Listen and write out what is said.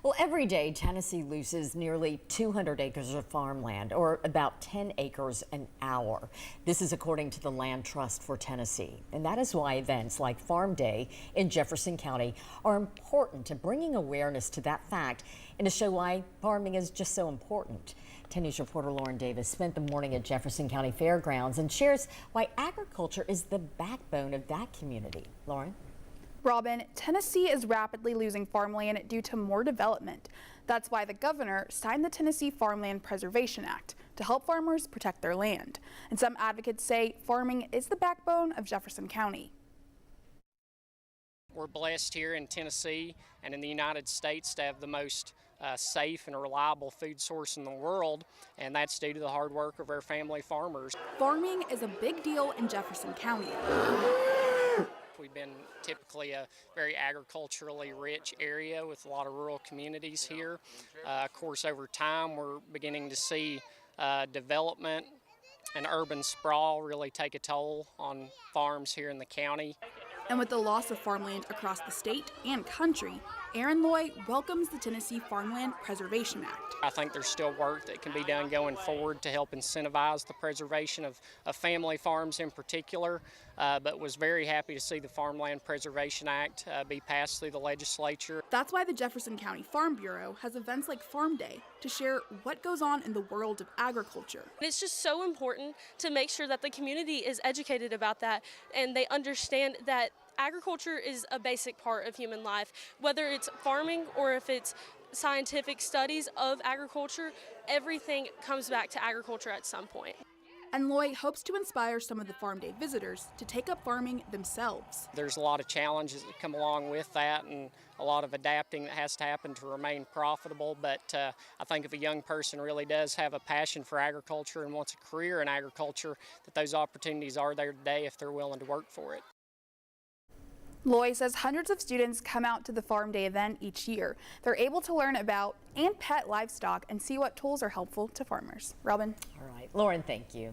Well, every day Tennessee loses nearly 200 acres of farmland, or about 10 acres an hour. This is according to the Land Trust for Tennessee. And that is why events like Farm Day in Jefferson County are important to bringing awareness to that fact and to show why farming is just so important. 10 News reporter Lauren Davis spent the morning at Jefferson County Fairgrounds and shares why agriculture is the backbone of that community. Lauren? Robin, Tennessee is rapidly losing farmland due to more development. That's why the governor signed the Tennessee Farmland Preservation Act to help farmers protect their land. And some advocates say farming is the backbone of Jefferson County. We're blessed here in Tennessee and in the United States to have the most safe and reliable food source in the world, and that's due to the hard work of our family farmers. Farming is a big deal in Jefferson County. We've been typically a very agriculturally rich area with a lot of rural communities here. Of course, over time, we're beginning to see development and urban sprawl really take a toll on farms here in the county. And with the loss of farmland across the state and country, Aaron Loy welcomes the Tennessee Farmland Preservation Act. I think there's still work that can be done going forward to help incentivize the preservation of family farms in particular, but was very happy to see the Farmland Preservation Act be passed through the legislature. That's why the Jefferson County Farm Bureau has events like Farm Day to share what goes on in the world of agriculture. It's just so important to make sure that the community is educated about that and they understand that agriculture is a basic part of human life. Whether it's farming or if it's scientific studies of agriculture, everything comes back to agriculture at some point. And Loy hopes to inspire some of the Farm Day visitors to take up farming themselves. There's a lot of challenges that come along with that and a lot of adapting that has to happen to remain profitable, but I think if a young person really does have a passion for agriculture and wants a career in agriculture, that those opportunities are there today if they're willing to work for it. Loy says hundreds of students come out to the Farm Day event each year. They're able to learn about and pet livestock and see what tools are helpful to farmers. Robin? All right. Lauren, thank you.